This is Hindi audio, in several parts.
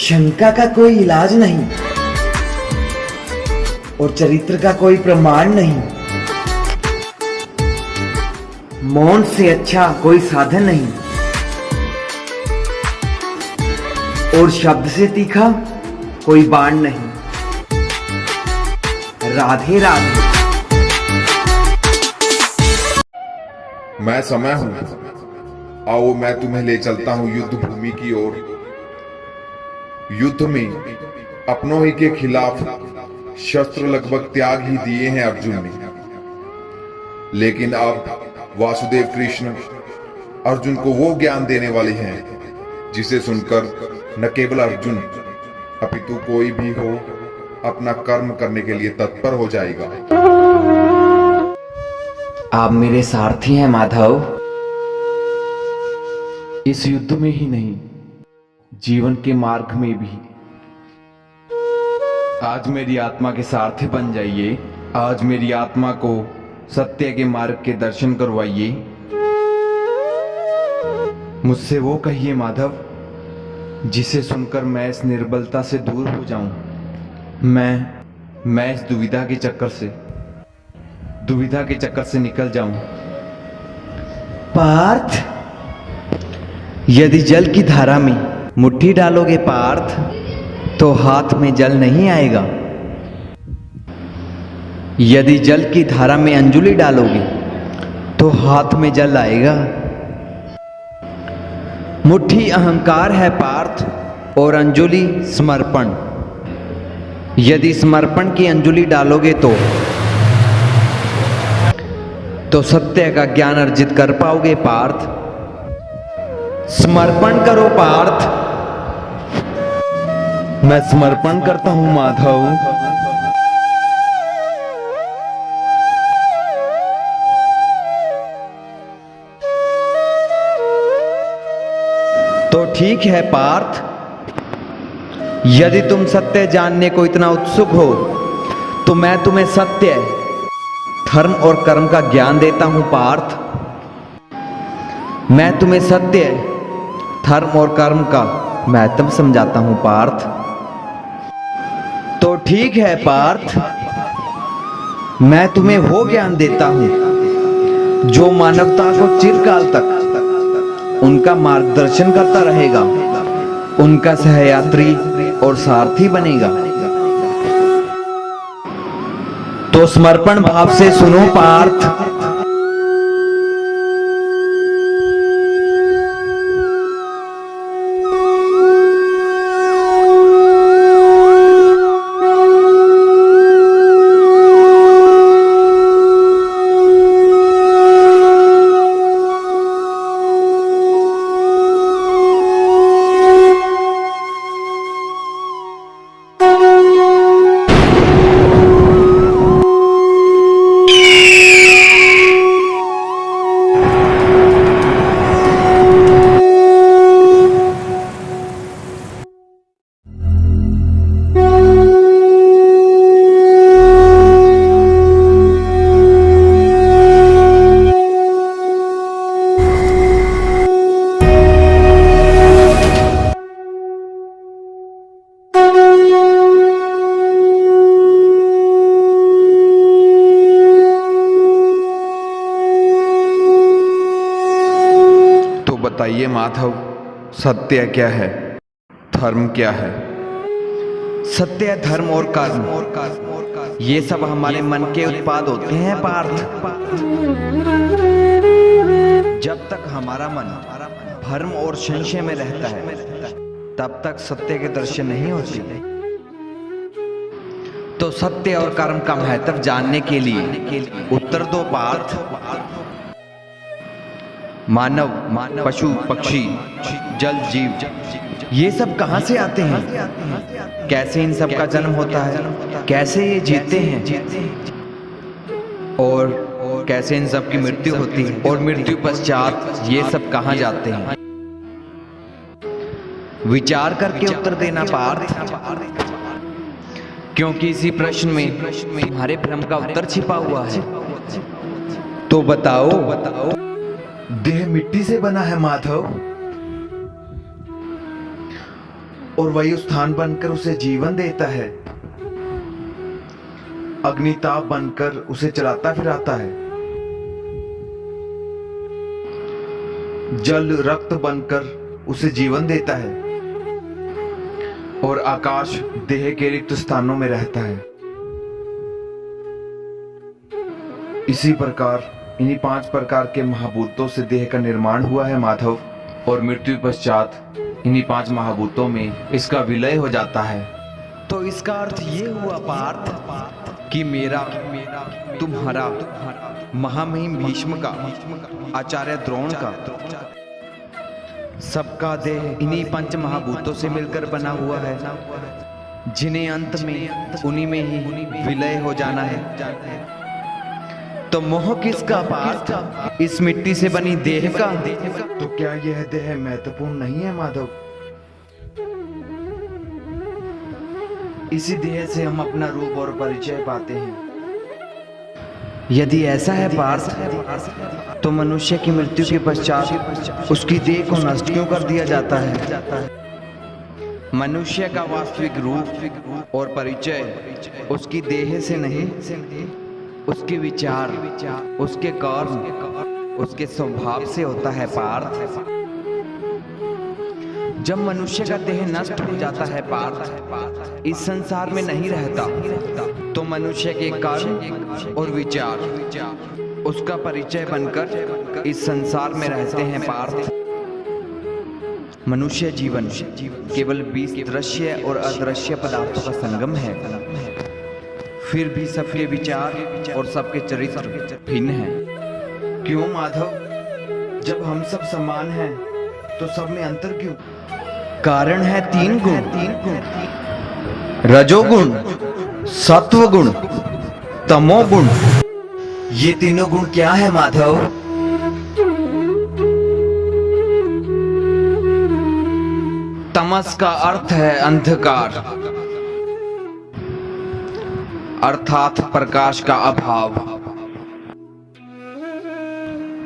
शंका का कोई इलाज नहीं और चरित्र का कोई प्रमाण नहीं। मौन से अच्छा कोई साधन नहीं और शब्द से तीखा कोई बाण नहीं। राधे राधे। मैं समय हूं, आओ मैं तुम्हें ले चलता हूं युद्ध भूमि की ओर। युद्ध में अपनों ही के खिलाफ शस्त्र लगभग त्याग ही दिए हैं अर्जुन ने, लेकिन अब वासुदेव कृष्ण अर्जुन को वो ज्ञान देने वाले हैं जिसे सुनकर न केवल अर्जुन अपितु कोई भी हो अपना कर्म करने के लिए तत्पर हो जाएगा। आप मेरे सारथी हैं माधव। इस युद्ध में ही नहीं, जीवन के मार्ग में भी। आज मेरी आत्मा के सारथी बन जाइए। आज मेरी आत्मा को सत्य के मार्ग के दर्शन करवाइए। मुझसे वो कहिए माधव जिसे सुनकर मैं इस निर्बलता से दूर हो जाऊं। मैं इस दुविधा के चक्कर से निकल जाऊं। पार्थ, यदि जल की धारा में मुट्ठी डालोगे पार्थ, तो हाथ में जल नहीं आएगा। यदि जल की धारा में अंजुलि डालोगे तो हाथ में जल आएगा। मुट्ठी अहंकार है पार्थ और अंजुलि समर्पण। यदि समर्पण की अंजुलि डालोगे तो सत्य का ज्ञान अर्जित कर पाओगे पार्थ। समर्पण करो पार्थ। मैं समर्पण करता हूं माधव। तो ठीक है पार्थ, यदि तुम सत्य जानने को इतना उत्सुक हो तो मैं तुम्हें सत्य, धर्म और कर्म का ज्ञान देता हूं पार्थ। मैं तुम्हें सत्य, धर्म और कर्म का महत्व समझाता हूं पार्थ। तो ठीक है पार्थ, मैं तुम्हें वो ज्ञान देता हूं जो मानवता को चिरकाल तक उनका मार्गदर्शन करता रहेगा, उनका सहयात्री और सारथी बनेगा। तो समर्पण भाव से सुनो पार्थ। बताइए माधव, सत्य क्या है, धर्म क्या है? सत्य, धर्म और कर्म ये सब हमारे मन के उत्पाद होते हैं पार्थ। जब तक हमारा मन भ्रम और संशय में रहता है तब तक सत्य के दर्शन नहीं होते। तो सत्य और कर्म का महत्व जानने के लिए उत्तर दो पार्थ। मानव, पशु, पक्षी, जल जीव ये सब कहां से आते हैं? कैसे इन सब का जन्म होता है? कैसे ये जीते हैं? और कैसे इन सब की मृत्यु होती है? और मृत्यु पश्चात ये सब कहां जाते हैं? विचार करके उत्तर देना पार्थ, क्योंकि इसी प्रश्न में तुम्हारे भ्रम का उत्तर छिपा हुआ है। तो बताओ। देह मिट्टी से बना है माधव, और वायु स्थान बनकर उसे जीवन देता है, अग्निताप बनकर उसे चलाता फिराता है, जल रक्त बनकर उसे जीवन देता है, और आकाश देह के रिक्त स्थानों में रहता है। इसी प्रकार इन्हीं 5 प्रकार के महाभूतों से देह का निर्माण हुआ है माधव, और मृत्यु पश्चात इन्हीं 5 महाभूतों में इसका विलय हो जाता है। तो इसका अर्थ ये हुआ पार्थ कि मेरा, तुम्हारा, महामहिम भीष्म का, आचार्य द्रोण का, सबका देह इन्हीं 5 महाभूतों से मिलकर बना हुआ है, जिन्हें अंत में उन्हीं में ही विलय हो जाना है। तो मोह किसका पार्थ? इस मिट्टी से बनी देह का। तो क्या यह देह महत्वपूर्ण नहीं है माधव? इसी देह से हम अपना रूप और परिचय पाते हैं। यदि ऐसा है पार्थ, तो मनुष्य की मृत्यु के पश्चात उसकी देह को नष्ट क्यों कर दिया जाता है? मनुष्य का वास्तविक रूप और परिचय उसकी देह से नहीं, उसके विचार, उसके कर्म, उसके स्वभाव से होता है पार्थ। जब मनुष्य का देह नष्ट हो जाता है पार्थ, इस संसार में नहीं रहता, तो मनुष्य के कर्म और विचार उसका परिचय बनकर इस संसार में रहते हैं पार्थ। मनुष्य जीवन केवल 20 दृश्य और अदृश्य पदार्थों का संगम है। फिर भी सबके विचार और सबके चरित्र भिन्न हैं। क्यों माधव? जब हम सब समान हैं, तो सब में अंतर क्यों? कारण है 3 गुण, रजोगुण, सत्वगुण, तमोगुण। ये तीनों गुण क्या है माधव? तमस का अर्थ है अंधकार, अर्थात प्रकाश का अभाव।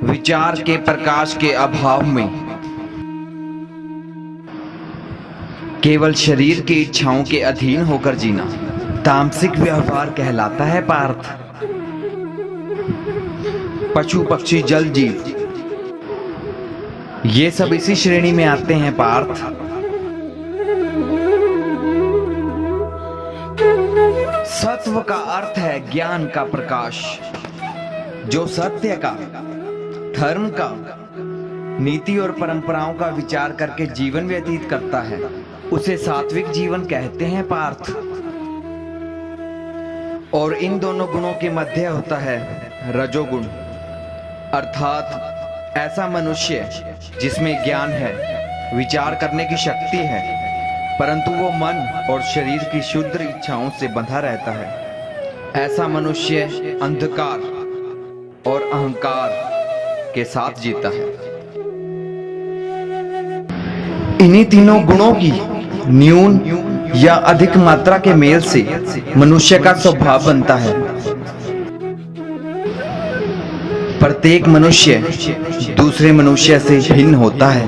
विचार के प्रकाश के अभाव में केवल शरीर की इच्छाओं के अधीन होकर जीना तामसिक व्यवहार कहलाता है पार्थ। पशु पक्षी जल जीव ये सब इसी श्रेणी में आते हैं पार्थ। सत्व का अर्थ है ज्ञान का प्रकाश, जो सत्य का, धर्म का, नीति और परंपराओं का विचार करके जीवन व्यतीत करता है, उसे सात्विक जीवन कहते हैं पार्थ। और इन दोनों गुणों के मध्य होता है रजोगुण, अर्थात ऐसा मनुष्य जिसमें ज्ञान है, विचार करने की शक्ति है, परंतु वो मन और शरीर की क्षुद्र इच्छाओं से बंधा रहता है। ऐसा मनुष्य अंधकार और अहंकार के साथ जीता है। इन्हीं तीनों गुणों की न्यून या अधिक मात्रा के मेल से मनुष्य का स्वभाव बनता है। प्रत्येक मनुष्य दूसरे मनुष्य से भिन्न होता है।